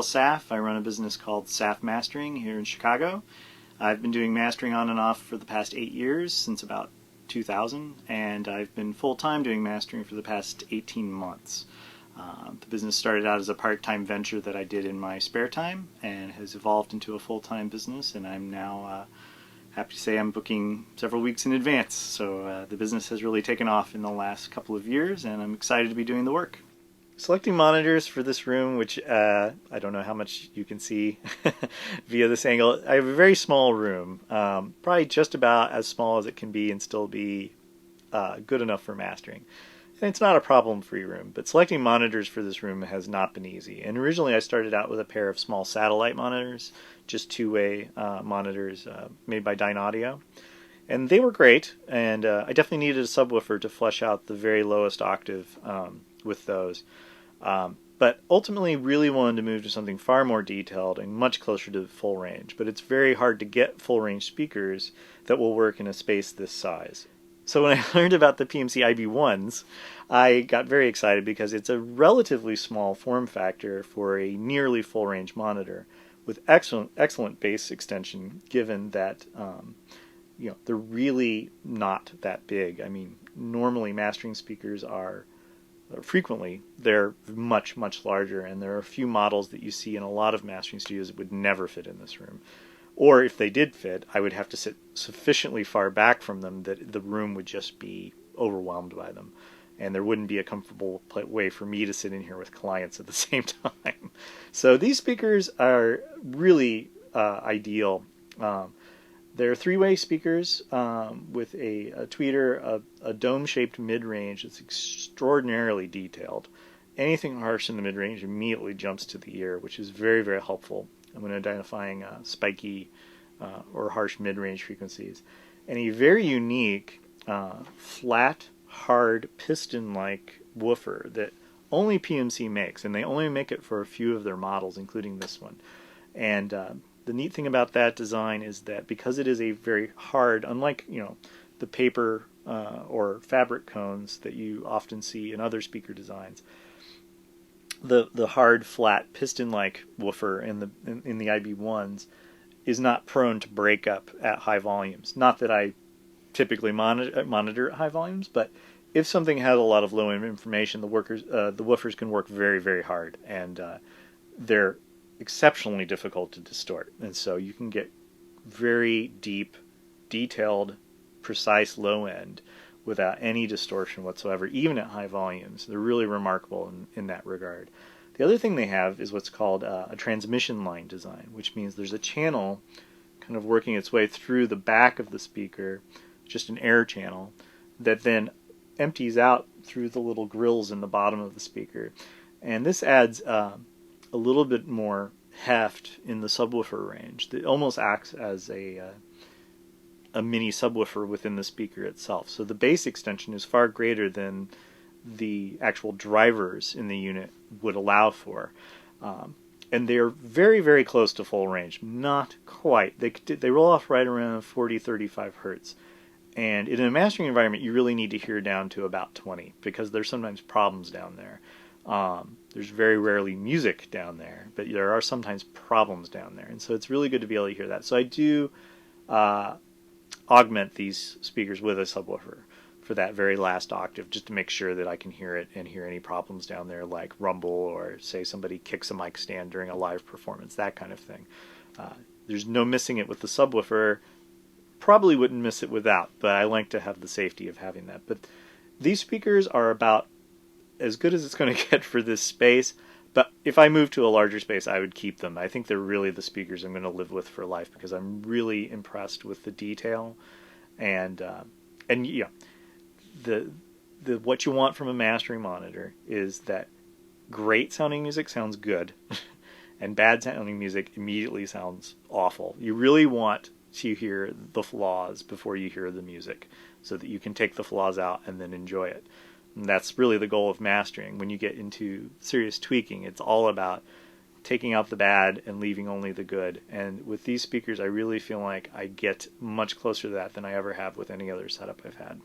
Saff. I run a business called Saff Mastering here in Chicago. I've been doing mastering on and off for the past 8 years, since about 2000, and I've been full-time doing mastering for the past 18 months. The business started out as a part-time venture that I did in my spare time and has evolved into a full-time business, and I'm now happy to say I'm booking several weeks in advance. So the business has really taken off in the last couple of years, and I'm excited to be doing the work. Selecting monitors for this room, which I don't know how much you can see via this angle. I have a very small room, probably just about as small as it can be and still be good enough for mastering. And it's not a problem-free room, but selecting monitors for this room has not been easy. And originally I started out with a pair of small satellite monitors, just two-way monitors made by Dynaudio. And they were great, and I definitely needed a subwoofer to flesh out the very lowest octave with those. But ultimately really wanted to move to something far more detailed and much closer to full range. But it's very hard to get full range speakers that will work in a space this size. So when I learned about the PMC IB1s, I got very excited because it's a relatively small form factor for a nearly full range monitor with excellent bass extension, given that they're really not that big. I mean, normally mastering speakers are frequently they're much larger, and there are a few models that you see in a lot of mastering studios that would never fit in this room. Or if they did fit, I would have to sit sufficiently far back from them that the room would just be overwhelmed by them, and there wouldn't be a comfortable way for me to sit in here with clients at the same time. So these speakers are really ideal. They're three-way speakers with a tweeter, a dome-shaped mid-range that's extraordinarily detailed. Anything harsh in the mid-range immediately jumps to the ear, which is very helpful when identifying spiky or harsh mid-range frequencies. And a very unique, flat, hard, piston-like woofer that only PMC makes, and they only make it for a few of their models, including this one. And the neat thing about that design is that because it is a very hard, unlike the paper or fabric cones that you often see in other speaker designs, the hard, flat, piston-like woofer in the IB1s is not prone to break up at high volumes. Not that I typically monitor at high volumes, but if something has a lot of low information, the woofers can work very hard, and they're exceptionally difficult to distort. And so you can get very deep, detailed, precise low end without any distortion whatsoever, even at high volumes. They're really remarkable in that regard. The other thing they have is what's called a transmission line design, which means there's a channel kind of working its way through the back of the speaker, just an air channel, that then empties out through the little grills in the bottom of the speaker. And this adds a little bit more heft in the subwoofer range. It almost acts as a mini subwoofer within the speaker itself. So the bass extension is far greater than the actual drivers in the unit would allow for. And they're very close to full range. Not quite. They roll off right around 40-35 hertz. And in a mastering environment, you really need to hear down to about 20 because there's sometimes problems down there. There's very rarely music down there, but there are sometimes problems down there. And so it's really good to be able to hear that. So I do augment these speakers with a subwoofer for that very last octave, just to make sure that I can hear it and hear any problems down there, like rumble or say somebody kicks a mic stand during a live performance, that kind of thing. There's no missing it with the subwoofer. Probably wouldn't miss it without, but I like to have the safety of having that. But these speakers are about as good as it's going to get for this space, but if I move to a larger space, I would keep them. I think they're really the speakers I'm going to live with for life because I'm really impressed with the detail, and the what you want from a mastering monitor is that great sounding music sounds good, and bad sounding music immediately sounds awful. You really want to hear the flaws before you hear the music, so that you can take the flaws out and then enjoy it. And that's really the goal of mastering. When you get into serious tweaking, it's all about taking out the bad and leaving only the good. And with these speakers, I really feel like I get much closer to that than I ever have with any other setup I've had.